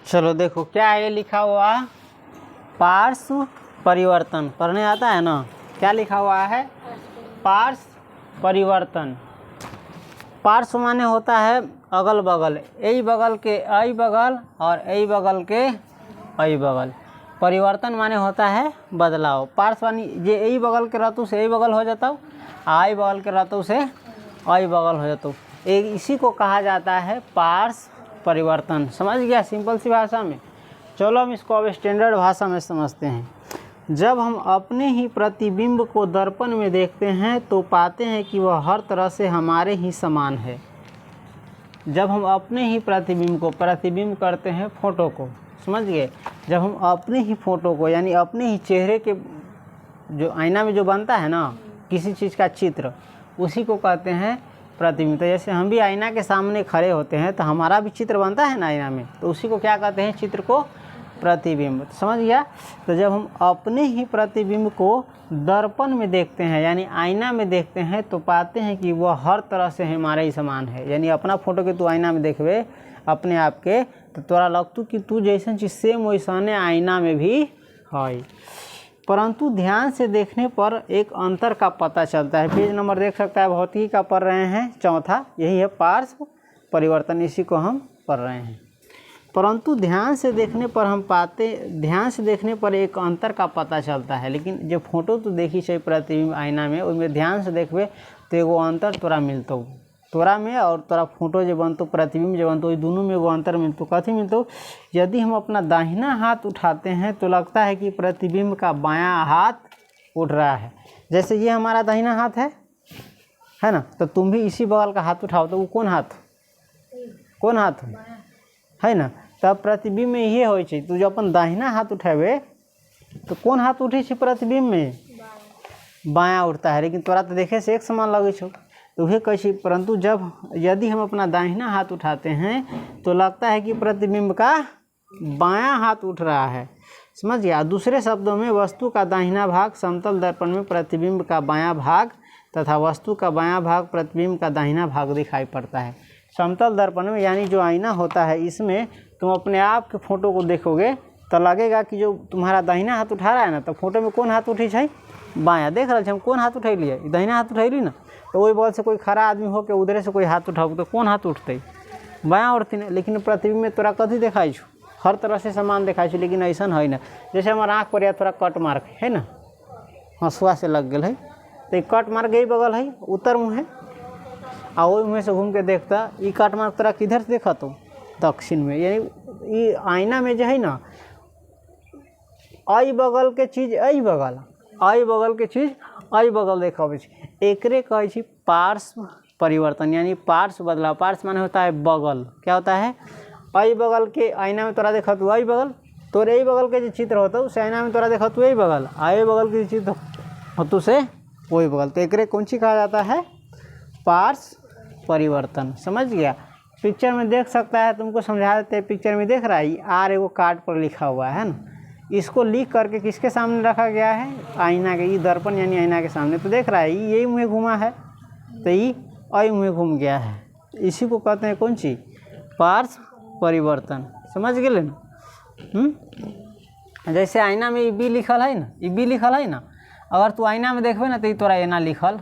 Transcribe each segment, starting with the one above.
चलो देखो क्या है ये लिखा हुआ, पार्श्व परिवर्तन। पढ़ने आता है ना, क्या लिखा हुआ है, पार्श्व परिवर्तन। पार्श्व माने होता है अगल बगल, ए बगल के आई बगल और ए बगल के आई बगल। परिवर्तन माने होता है बदलाव। पार्श्व मानी जे ए बगल के रहतु से ए बगल हो जाता, आई बगल के रहतु से आई बगल हो जाता, इसी को कहा जाता है पार्श्व परिवर्तन। समझ गया सिंपल सी भाषा में। चलो हम इसको अब स्टैंडर्ड भाषा में समझते हैं। जब हम अपने ही प्रतिबिंब को दर्पण में देखते हैं तो पाते हैं कि वह हर तरह से हमारे ही समान है। जब हम अपने ही प्रतिबिंब को, प्रतिबिंब करते हैं फोटो को, समझ गए, जब हम अपने ही फोटो को यानी अपने ही चेहरे के जो आईना में जो बनता है ना किसी चीज़ का चित्र, उसी को कहते हैं प्रतिबिंब। तो जैसे हम भी आईना के सामने खड़े होते हैं तो हमारा भी चित्र बनता है ना आईना में, तो उसी को क्या कहते हैं, चित्र को प्रतिबिंब। तो समझ गया। तो जब हम अपने ही प्रतिबिंब को दर्पण में देखते हैं यानी आईना में देखते हैं तो पाते हैं कि वह हर तरह से हमारे ही समान है। यानी अपना फोटो के तू आईना में देखबे अपने आप के तो तोरा लगतू कि तू जैसन चीज सेम वैसने आईना में भी है। परंतु ध्यान से देखने पर एक अंतर का पता चलता है। पेज नंबर देख सकता है, भौतिकी का पढ़ रहे हैं, चौथा, यही है पार्श्व परिवर्तन, इसी को हम पढ़ रहे हैं। परंतु ध्यान से देखने पर एक अंतर का पता चलता है। लेकिन जो फोटो तो देखी छै प्रतिबिंब आईना में, उसमें ध्यान से देखबे तो एगो अंतर तोरा मिलतौ, तोरा में और तोरा फोटो जो बनतो, प्रतिबिंब जो बनतो, दोनों में एगो अंतर मिलतो। कथी मिलतो, यदि हम अपना दाहिना हाथ उठाते हैं तो लगता है कि प्रतिबिंब का बायां हाथ उठ रहा है। जैसे ये हमारा दाहिना हाथ है ना, तो तुम भी इसी बगल का हाथ उठाओ तो वो कौन हाथ है ना। तब प्रतिबिंब में ये हो, तू जो अपन दाहिना हाथ उठावे तो कौन हाथ उठे छे प्रतिबिंब में, बायां उठता है। लेकिन तोरा तो देखे से एक समान लगे छो, तो वह कैसे। परंतु यदि हम अपना दाहिना हाथ उठाते हैं तो लगता है कि प्रतिबिंब का बायां हाथ उठ रहा है। समझ गया। दूसरे शब्दों में वस्तु का दाहिना भाग समतल दर्पण में प्रतिबिंब का बायां भाग तथा वस्तु का बायां भाग प्रतिबिंब का दाहिना भाग दिखाई पड़ता है। समतल दर्पण में यानी जो आईना होता है, इसमें तुम अपने आप के फोटो को देखोगे तो लगेगा कि जो तुम्हारा दाहिना हाथ उठा रहा है ना, तो फोटो में कौन हाथ उठी है, बायां। देख रहे हम कौन हाथ उठैलिए, दाहिना हाथ उठैली ना, तो वही बॉल से कोई खड़ा आदमी हो के उधरे से कोई हाथ उठाओ तो कौन हाथ उठते, बायां उठती ना। लेकिन प्रतिबिंब में तोरा कथी दिखाई छो, हर तरह से समान दिखाई छो। लेकिन ऐसा है ना, जैसे हमारा आँख पर या थोड़ा कट मार्क है ना, हंसुआ से लग गया है, तो ये कट मार्क यही बगल है, उत्तर मुँह है, आ वही मुँह से घूम के देखता, ये कट मार्क तोरा किधर से देखा तो दक्षिण में। यानी ये आईना में जो है ना, आई बगल के चीज आई बगल, आई बगल के चीज आई बगल देखावे छै, एकरे कहै छै पार्श्व परिवर्तन यानी पार्श्व बदलाव। पार्श्व माने होता है बगल, क्या होता है, आई बगल के आईना में तोरा देखा तू आई बगल, तोरे आई बगल के जो चित्र होता है उस आईना में तोरा देखा तू आई बगल, आई बगल के चित्र होता से वही बगल। तो एकरे कौन सी कहा जाता है, पार्श्व परिवर्तन। समझ गया। पिक्चर में देख सकता है, तुमको समझा देते हैं। पिक्चर में देख रहा है आर एगो कार्ड पर लिखा हुआ है ना, इसको लिख करके किसके सामने रखा गया है, आईना के, ये दर्पण यानी आईना के सामने। तो देख रहा है यही मुँह घुमा है, तो ये आई मुँह घूम गया है, इसी को कहते हैं कौन सी, पार्श्व परिवर्तन। समझ गए ना। जैसे आईना में ई बी लिखल है ना, ई बी लिखल है ना, अगर तू आईना में देखबे ना तो ये तोरा एना लिखल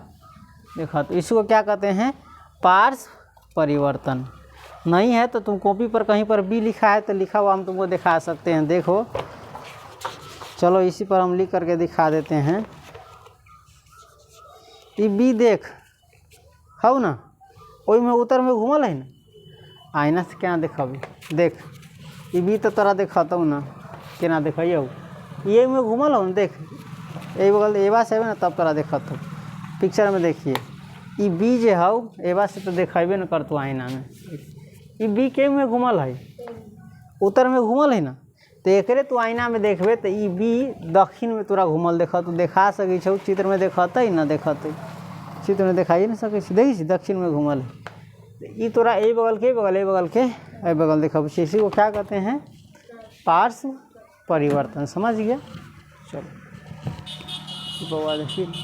देखा, तो इसको क्या कहते हैं, पार्श्व परिवर्तन। नहीं है तो तुम कॉपी पर कहीं पर बी लिखा है तो लिखा हुआ हम तुमको दिखा सकते हैं। देखो चलो इसी पर हम लिख करके दिखा देते हैं। ये बी देख हो ना, वही में उत्तर में घूमल है ना, आईना से क्या देखबी, देख ये बी तो तोरा देखता ना, केना देखिए ये में घूमल हो ना, देख ए बगल एवा से ना तब तोरा देखत हो। पिक्चर में देखिए ये बी जे हो एवा से तो देखेबे न करतू आईना में, ये बी के में घूमल है, उत्तर में घूमल है ना, तो एकरे तू आईना में देखबे तो ये बी दक्षिण में तोरा घूमल देखा, तू देखा सकै छौ, चित्र में देखते ना, देखते चित्र में देखाइए ना सकै छी, देखी दक्षिण में घूमल है, ये तोरा ए बगल के बगल, ए बगल के ए बगल देखा, इसी को क्या कहते हैं, पार्श्व परिवर्तन। समझ गया। चलो बवा देखिए।